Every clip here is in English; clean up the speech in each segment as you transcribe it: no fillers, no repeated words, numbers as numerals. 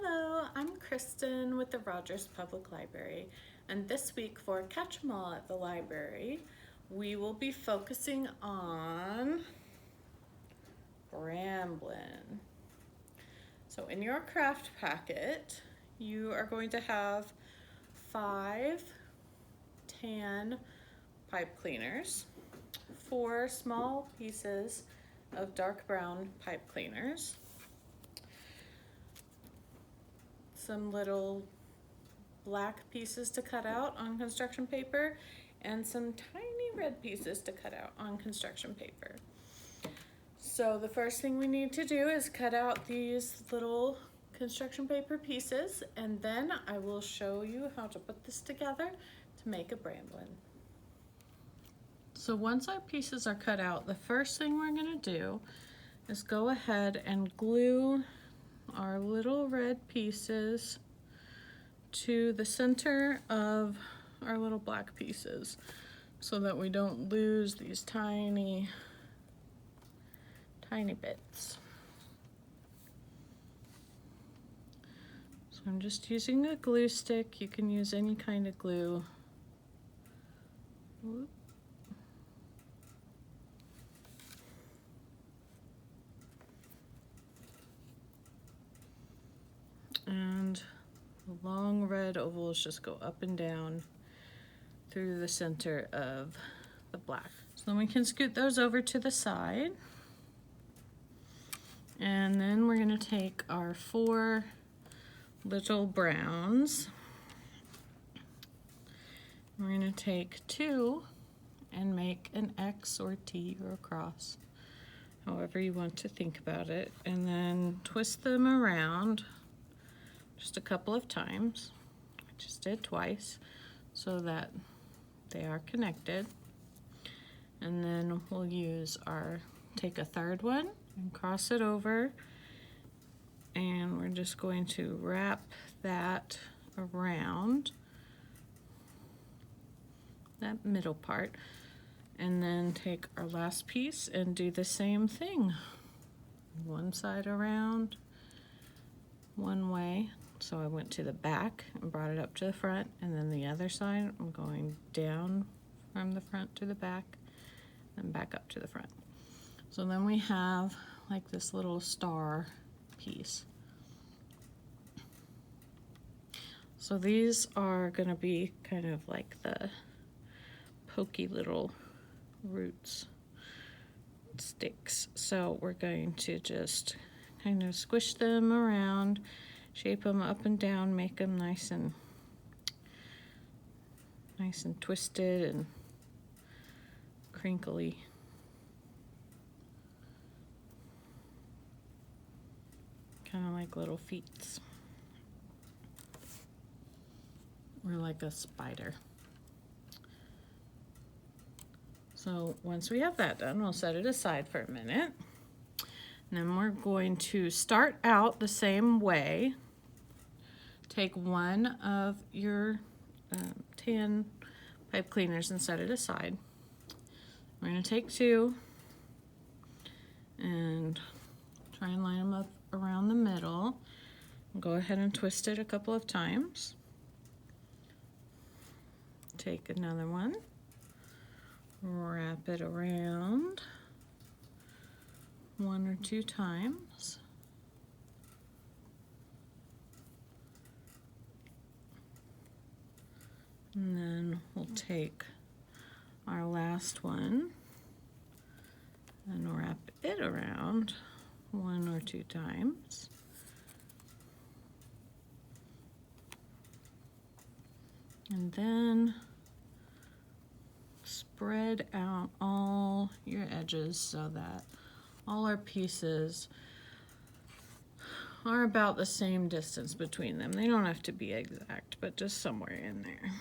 Hello, I'm Kristin with the Rogers Public Library, and this week for Catch 'em All at the Library, we will be focusing on Bramblin. So in your craft packet, you are going to have 5 tan pipe cleaners, 4 small pieces of dark brown pipe cleaners, some little black pieces to cut out on construction paper, and some tiny red pieces to cut out on construction paper. So the first thing we need to do is cut out these little construction paper pieces, and then I will show you how to put this together to make a Bramblin. So once our pieces are cut out, the first thing we're going to do is go ahead and glue our little red pieces to the center of our little black pieces so that we don't lose these tiny bits. So I'm just using a glue stick. You can use any kind of glue. Whoop. And the long red ovals just go up and down through the center of the black. So then we can scoot those over to the side. And then we're going to take our 4 little browns. We're going to take 2 and make an X or T or a cross, however you want to think about it, and then twist them around just a couple of times. I just did twice so that they are connected. And then we'll take a third one and cross it over, and we're just going to wrap that around that middle part, and then take our last piece and do the same thing. One side around one way. So I went to the back and brought it up to the front, and then the other side I'm going down from the front to the back and back up to the front. So then we have like this little star piece. So these are going to be kind of like the pokey little roots, sticks. So we're going to just kind of squish them around, shape them up and down, make them nice and twisted and crinkly. Kind of like little feet, or like a spider. So once we have that done, we'll set it aside for a minute. And then we're going to start out the same way. Take one of your tan pipe cleaners and set it aside. We're going to take 2 and try and line them up around the middle. Go ahead and twist it a couple of times. Take another one, wrap it around 1 or 2 times. And then we'll take our last one and wrap it around 1 or 2 times. And then spread out all your edges so that all our pieces are about the same distance between them. They don't have to be exact, but just somewhere in there.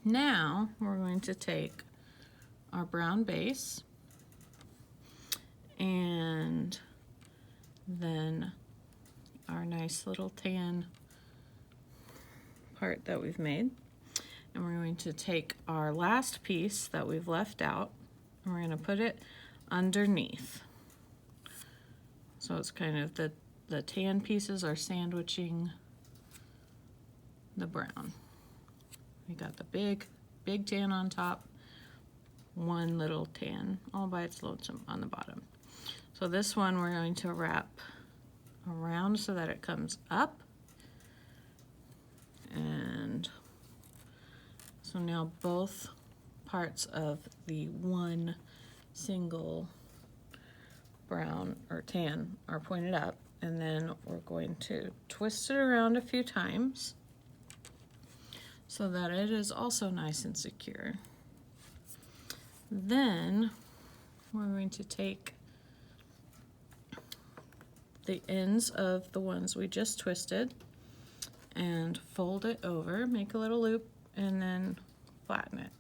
Now we're going to take our brown base and then our nice little tan part that we've made, and we're going to take our last piece that we've left out and we're going to put it underneath. So it's kind of the the tan pieces are sandwiching the brown. We got the big tan on top, one little tan all by its lonesome on the bottom. So this one we're going to wrap around so that it comes up. And so now both parts of the one single brown or tan are pointed up, and then we're going to twist it around a few times so that it is also nice and secure. Then we're going to take the ends of the ones we just twisted and fold it over, make a little loop, and then flatten it.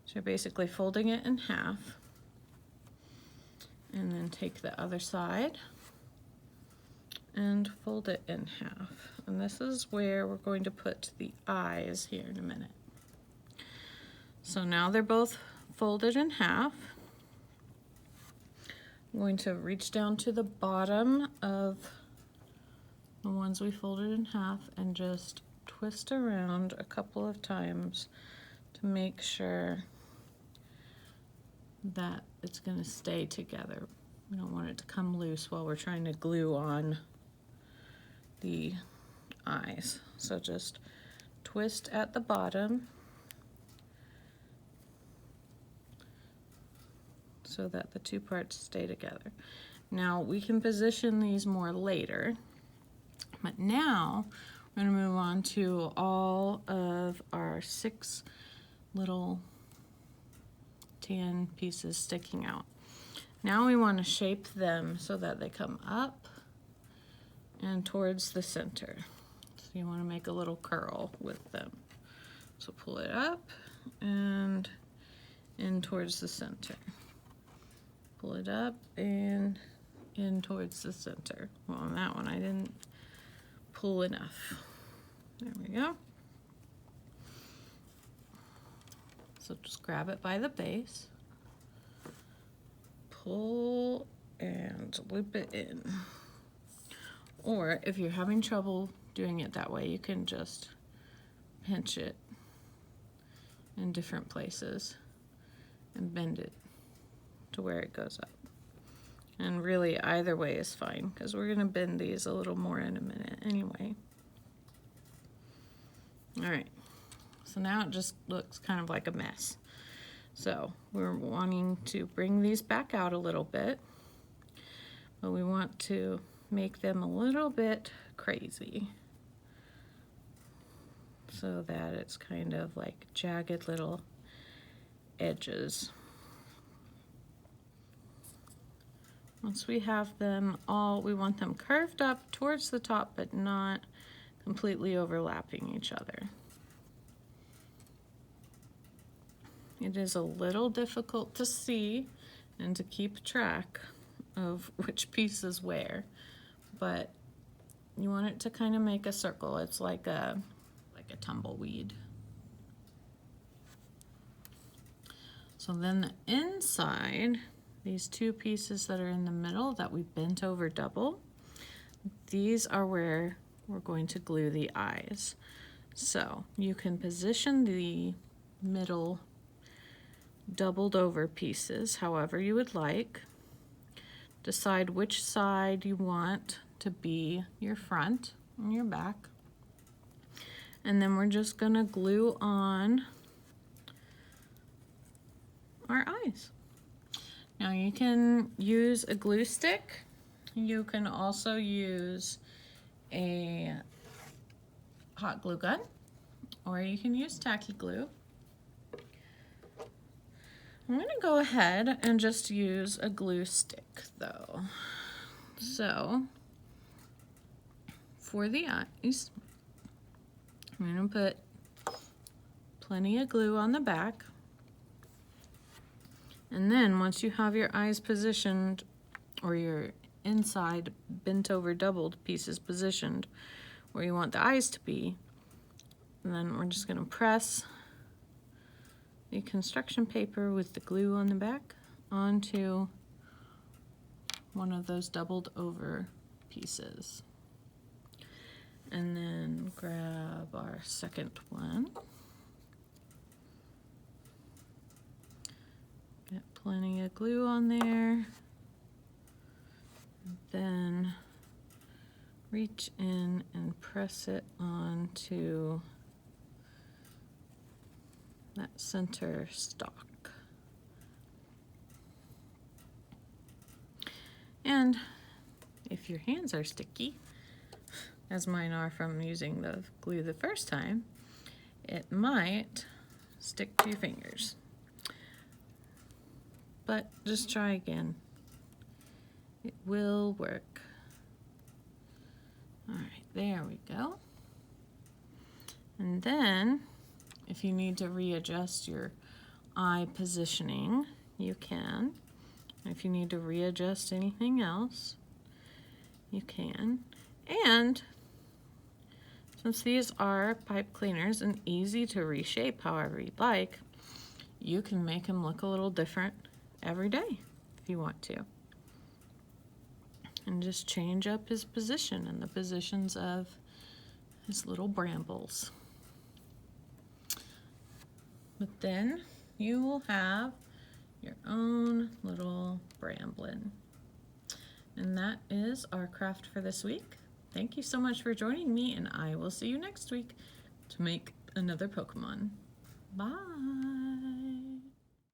So you're basically folding it in half, and then take the other side and fold it in half. And this is where we're going to put the eyes here in a minute. So now they're both folded in half. I'm going to reach down to the bottom of the ones we folded in half and just twist around a couple of times to make sure that it's going to stay together. We don't want it to come loose while we're trying to glue on the eyes. So just twist at the bottom so that the two parts stay together. Now we can position these more later, but now we're going to move on to all of our 6 little tan pieces sticking out. Now we want to shape them so that they come up and towards the center. So you want to make a little curl with them. So pull it up and in towards the center. Pull it up and in towards the center. Well, on that one I didn't pull enough. There we go. So just grab it by the base, pull and loop it in. Or if you're having trouble doing it that way, you can just pinch it in different places and bend it to where it goes up. And really either way is fine, because we're going to bend these a little more in a minute anyway. All right, so now it just looks kind of like a mess. So we're wanting to bring these back out a little bit, but we want to make them a little bit crazy so that it's kind of like jagged little edges. Once we have them all, we want them curved up towards the top, but not completely overlapping each other. It is a little difficult to see and to keep track of which piece is where, but you want it to kind of make a circle. It's like a tumbleweed. So then the inside, these 2 pieces that are in the middle that we bent over double, these are where we're going to glue the eyes. So you can position the middle doubled over pieces however you would like. Decide which side you want to be your front and your back. And then we're just gonna glue on our eyes. Now you can use a glue stick. You can also use a hot glue gun, or you can use tacky glue. I'm gonna go ahead and just use a glue stick though. So for the eyes, I'm gonna put plenty of glue on the back. And then once you have your eyes positioned, or your inside bent over doubled pieces positioned where you want the eyes to be, and then we're just gonna press the construction paper with the glue on the back onto one of those doubled over pieces. And then grab our second one. Get plenty of glue on there. Then reach in and press it onto that center stalk. And if your hands are sticky, as mine are from using the glue the first time, it might stick to your fingers. But just try again. It will work. All right, there we go. And then, if you need to readjust your eye positioning, you can. If you need to readjust anything else, you can. And since these are pipe cleaners and easy to reshape however you'd like, you can make them look a little different every day if you want to. And just change up his position and the positions of his little brambles. But then you will have your own little Bramblin. And that is our craft for this week. Thank you so much for joining me, and I will see you next week to make another Pokemon. Bye!